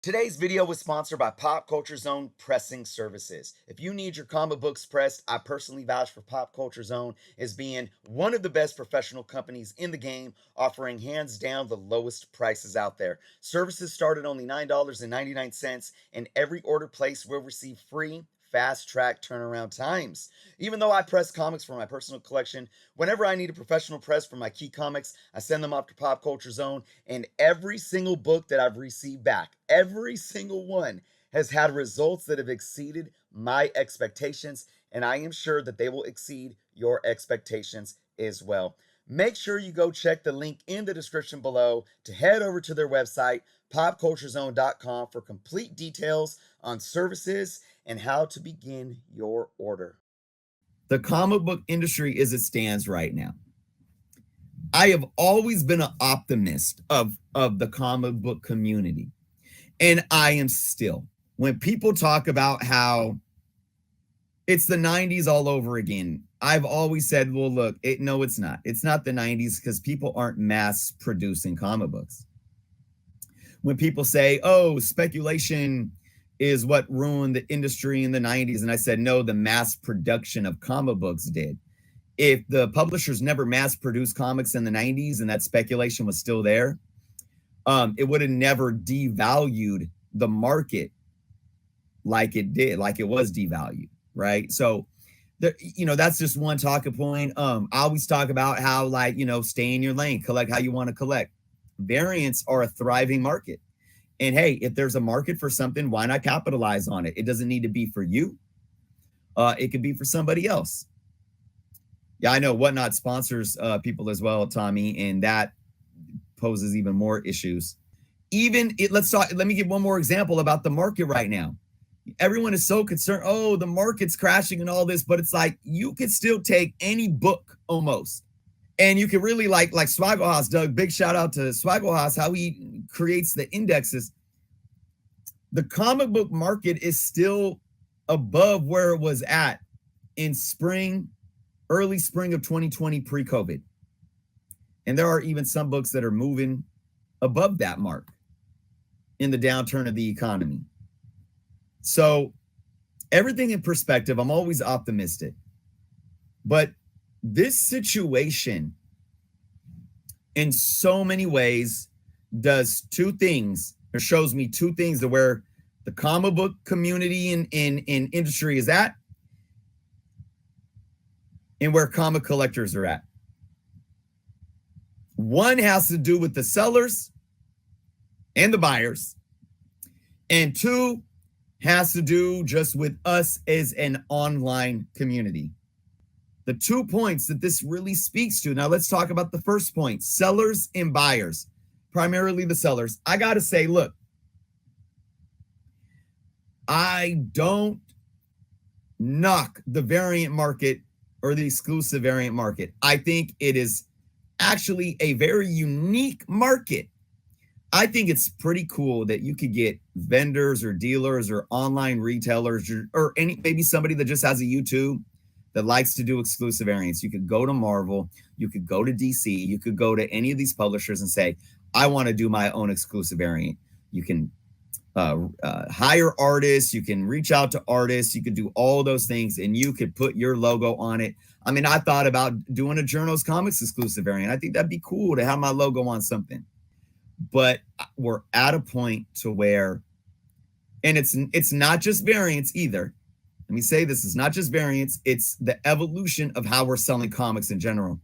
Today's video was sponsored by Pop Culture Zone Pressing Services. If you need your comic books pressed, I personally vouch for Pop Culture Zone as being one of the best professional companies in the game, offering hands down the lowest prices out there. Services start at only $9.99, and every order placed will receive free fast track turnaround times. Even though I press comics for my personal collection, whenever I need a professional press for my key comics, I send them off to Pop Culture Zone, and every single book that I've received back, every single one, has had results that have exceeded my expectations, and I am sure that they will exceed your expectations as well. Make sure you go check the link in the description below to head over to their website, popculturezone.com, for complete details on services and how to begin your order. The comic book industry as it stands right now. I have always been an optimist of the comic book community, and I am still. When people talk about how it's the 90s all over again, I've always said, well, look, no, it's not. It's not the 90s because people aren't mass producing comic books. When people say, oh, speculation is what ruined the industry in the 90s, and I said, no, the mass production of comic books did. If the publishers never mass produced comics in the 90s and that speculation was still there, it would have never devalued the market like it did, like it was devalued, right? So, that's just one talking point. I always talk about how, stay in your lane, collect how you want to collect. Variants are a thriving market. And hey, if there's a market for something, why not capitalize on it? It doesn't need to be for you. It could be for somebody else. Yeah, I know Whatnot sponsors people as well, Tommy, and that poses even more issues. Let me give one more example about the market right now. Everyone is so concerned, oh, the market's crashing and all this, but it's like you could still take any book almost. And you can really like Swaggle Doug, big shout out to Swaggle how he creates the indexes. The comic book market is still above where it was at in early spring of 2020 pre-COVID. And there are even some books that are moving above that mark in the downturn of the economy. So everything in perspective, I'm always optimistic. But this situation in so many ways does two things, or shows me two things to where the comic book community in industry is at and where comic collectors are at. One has to do with the sellers and the buyers, and two has to do just with us as an online community. The 2 points that this really speaks to. Now let's talk about the first point, sellers and buyers, primarily the sellers. I got to say, look, I don't knock the variant market or the exclusive variant market. I think it is actually a very unique market. I think it's pretty cool that you could get vendors or dealers or online retailers or maybe somebody that just has a YouTube that likes to do exclusive variants. You could go to Marvel, you could go to DC, you could go to any of these publishers and say, I want to do my own exclusive variant. You can hire artists, you can reach out to artists, you could do all those things, and you could put your logo on it. I mean, I thought about doing a Journos Comics exclusive variant. I think that'd be cool to have my logo on something. But we're at a point to where, and it's not just variants either. Let me say this is not just variants, it's the evolution of how we're selling comics in general.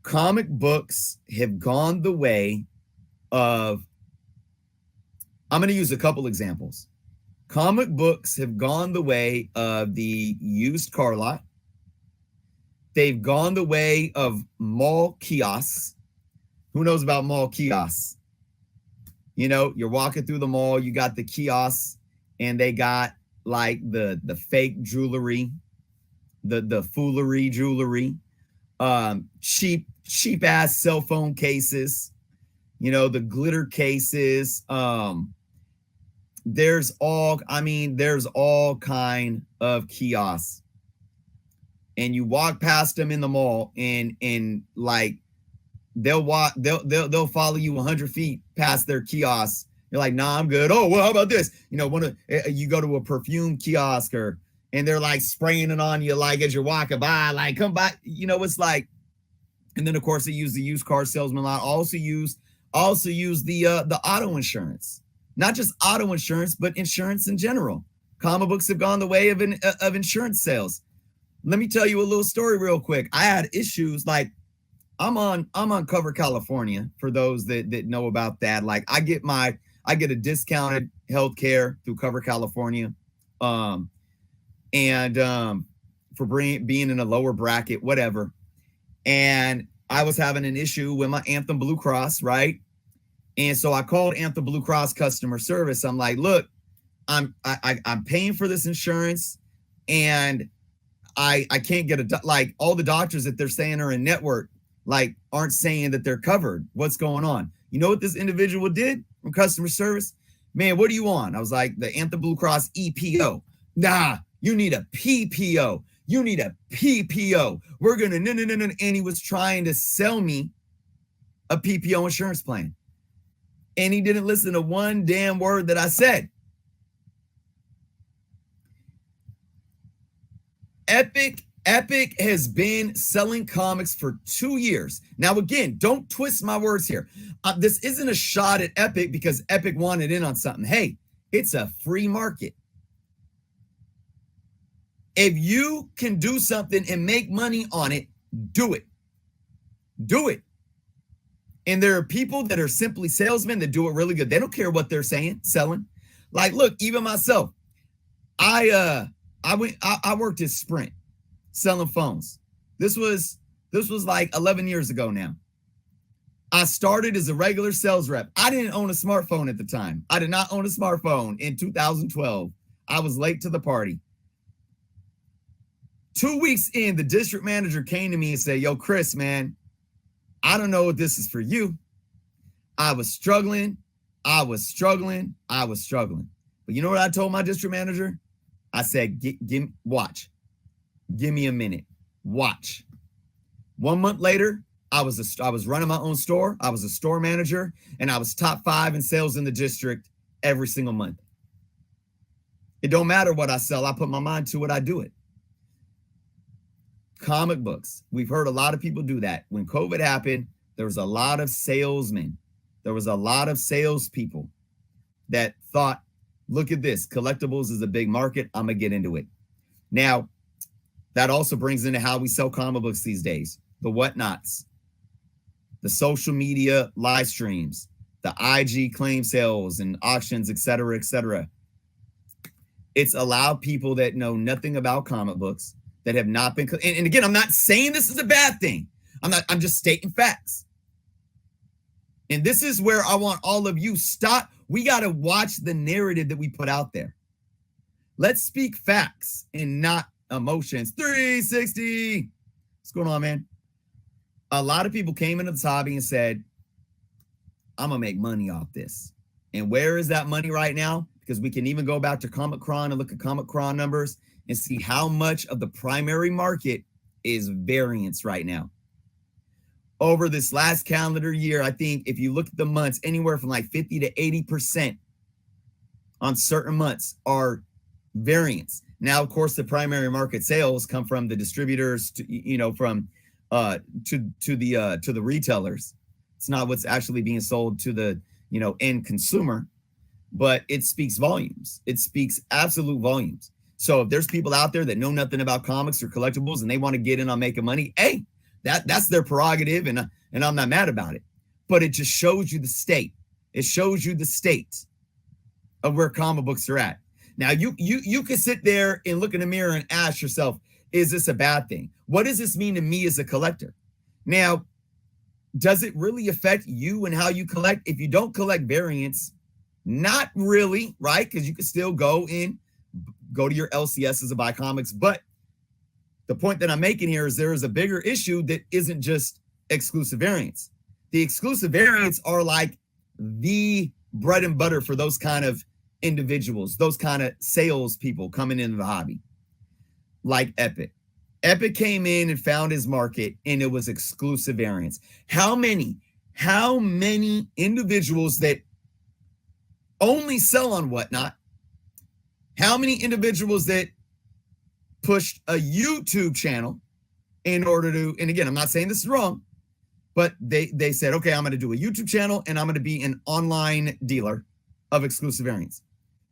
Comic books have gone the way of, I'm going to use a couple examples. Comic books have gone the way of the used car lot. They've gone the way of mall kiosks. Who knows about mall kiosks? You know, you're walking through the mall, you got the kiosks, and they got like the fake jewelry, the foolery jewelry, cheap ass cell phone cases, you know, the glitter cases. There's all kind of kiosks, and you walk past them in the mall, and like they'll follow you 100 feet past their kiosks You're like, nah, I'm good. Oh, well, how about this? You know, you go to a perfume kiosk and they're like spraying it on you like as you're walking by, like come by. You know, it's like, and then of course they use the used car salesman line. Also use the auto insurance, not just auto insurance, but insurance in general. Comic books have gone the way of insurance sales. Let me tell you a little story real quick. I had issues like I'm on Cover California for those that know about that. Like I get a discounted health care through Cover California. For being in a lower bracket, whatever. And I was having an issue with my Anthem Blue Cross, right? And so I called Anthem Blue Cross customer service. I'm like, look, I'm paying for this insurance, and I can't get like all the doctors that they're saying are in network, like aren't saying that they're covered. What's going on? You know what this individual did from customer service? Man, what do you want? I was like, the Anthem Blue Cross EPO. Nah, you need a PPO. You need a PPO. We're going to, no. And he was trying to sell me a PPO insurance plan. And he didn't listen to one damn word that I said. Epic has been selling comics for 2 years. Now, again, don't twist my words here. This isn't a shot at Epic because Epic wanted in on something. Hey, it's a free market. If you can do something and make money on it, do it. Do it. And there are people that are simply salesmen that do it really good. They don't care what they're selling. Like, look, even myself, I worked at Sprint selling phones. This was like 11 years ago now. I started as a regular sales rep. I didn't own a smartphone at the time. I did not own a smartphone in 2012. I was late to the party. 2 weeks in, the district manager came to me and said, yo, Chris, man, I don't know if this is for you. I was struggling. But you know what I told my district manager? I said, watch. Give me a minute. Watch. 1 month later, I was running my own store. I was a store manager, and I was top 5 in sales in the district every single month. It don't matter what I sell. I put my mind to it. I do it. Comic books. We've heard a lot of people do that. When COVID happened, there was a lot of salesmen. There was a lot of salespeople that thought, look at this. Collectibles is a big market. I'm going to get into it. Now, that also brings into how we sell comic books these days. The whatnots, the social media live streams, the IG claim sales and auctions, et cetera, et cetera. It's allowed people that know nothing about comic books, that have not been, and again, I'm not saying this is a bad thing. I'm just stating facts. And this is where I want all of you stop. We got to watch the narrative that we put out there. Let's speak facts and not emotions. 360. What's going on, man? A lot of people came into this hobby and said, I'm going to make money off this. And where is that money right now? Because we can even go back to Comic Cron and look at Comic Cron numbers and see how much of the primary market is variance right now. Over this last calendar year, I think if you look at the months, anywhere from like 50 to 80% on certain months are variance. Now, of course, the primary market sales come from the distributors to the retailers. It's not what's actually being sold to the end consumer, but it speaks volumes. It speaks absolute volumes. So if there's people out there that know nothing about comics or collectibles and they want to get in on making money, hey, that's their prerogative, and I'm not mad about it. But it just shows you the state. It shows you the state of where comic books are at. Now, you can sit there and look in the mirror and ask yourself, is this a bad thing? What does this mean to me as a collector? Now, does it really affect you and how you collect? If you don't collect variants, not really, right? Because you can still go to your LCSs and buy comics. But the point that I'm making here is there is a bigger issue that isn't just exclusive variants. The exclusive variants are like the bread and butter for those kind of individuals, those kind of salespeople coming into the hobby, like Epic. Epic came in and found his market, and it was exclusive variants. How many individuals that only sell on Whatnot? How many individuals that pushed a YouTube channel in order to, and again, I'm not saying this is wrong, but they said, okay, I'm going to do a YouTube channel and I'm going to be an online dealer of exclusive variants.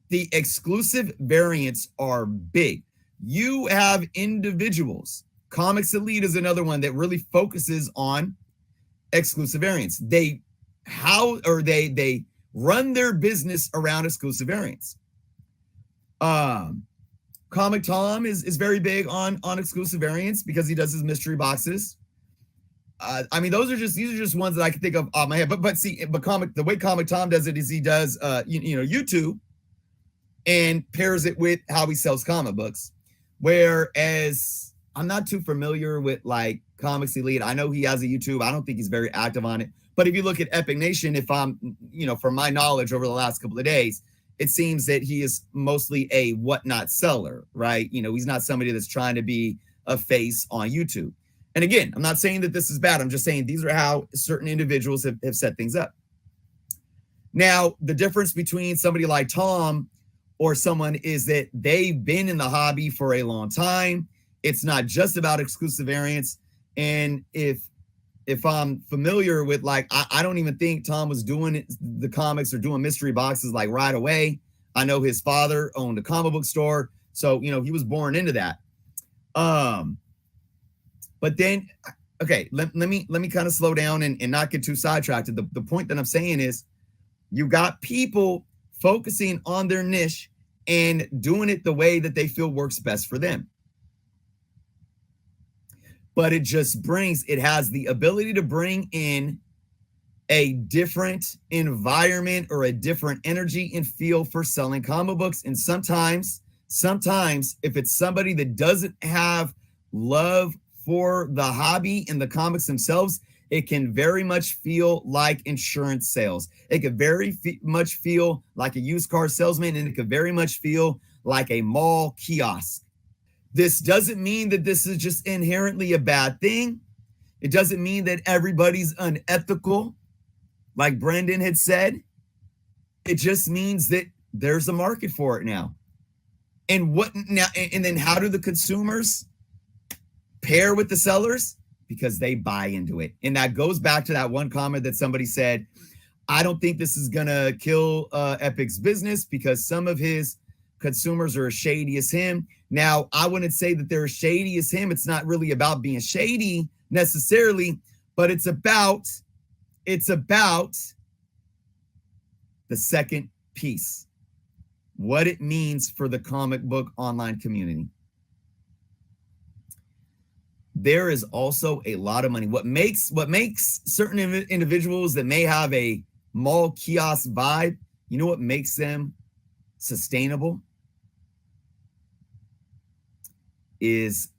The exclusive variants are big. You have individuals. Comics Elite is another one that really focuses on exclusive variants. They run their business around exclusive variants. Comic Tom is very big on exclusive variants because he does his mystery boxes. I mean, these are just ones that I can think of off my head. But the way Comic Tom does it is he does YouTube and pairs it with how he sells comic books. Whereas I'm not too familiar with like Comics Elite. I know he has a YouTube. I don't think he's very active on it. But if you look at Epic Nation, if I'm, from my knowledge over the last couple of days, it seems that he is mostly a Whatnot seller, right? He's not somebody that's trying to be a face on YouTube. And again, I'm not saying that this is bad. I'm just saying these are how certain individuals have set things up. Now, the difference between somebody like Tom or someone is that they've been in the hobby for a long time. It's not just about exclusive variants. And if I'm familiar with, like, I don't even think Tom was doing the comics or doing mystery boxes like right away. I know his father owned a comic book store, so he was born into that. But then, okay, let me kind of slow down and not get too sidetracked. The point that I'm saying is, you got people focusing on their niche and doing it the way that they feel works best for them. But it has the ability to bring in a different environment or a different energy and feel for selling comic books. And sometimes if it's somebody that doesn't have love for the hobby and the comics themselves, it can very much feel like insurance sales. It could very much feel like a used car salesman, and it could very much feel like a mall kiosk. This doesn't mean that this is just inherently a bad thing. It doesn't mean that everybody's unethical, like Brendan had said. It just means that there's a market for it now. And then how do the consumers pair with the sellers? Because they buy into it. And that goes back to that one comment that somebody said, I don't think this is going to kill Epic's business because some of his consumers are as shady as him. Now, I wouldn't say that they're as shady as him. It's not really about being shady necessarily, but it's about the second piece, what it means for the comic book online community. There is also a lot of money. What makes certain individuals that may have a mall kiosk vibe, what makes them sustainable? Is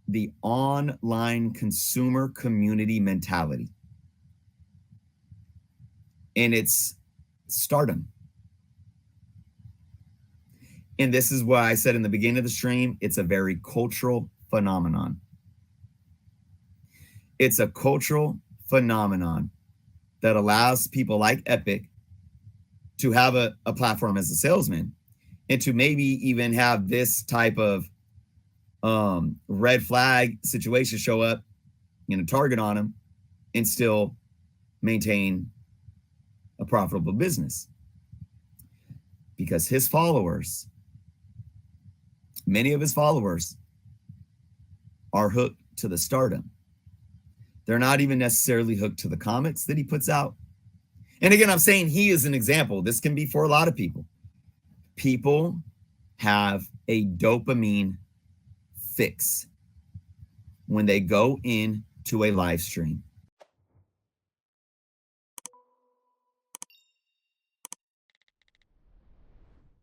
the online consumer community mentality. And it's stardom. And this is why I said in the beginning of the stream, it's a very cultural phenomenon. It's a cultural phenomenon that allows people like Epic to have a platform as a salesman and to maybe even have this type of red flag situation show up, target on him and still maintain a profitable business. Because many of his followers are hooked to the stardom. They're not even necessarily hooked to the comics that he puts out. And again, I'm saying he is an example. This can be for a lot of people. People have a dopamine fix when they go into a live stream.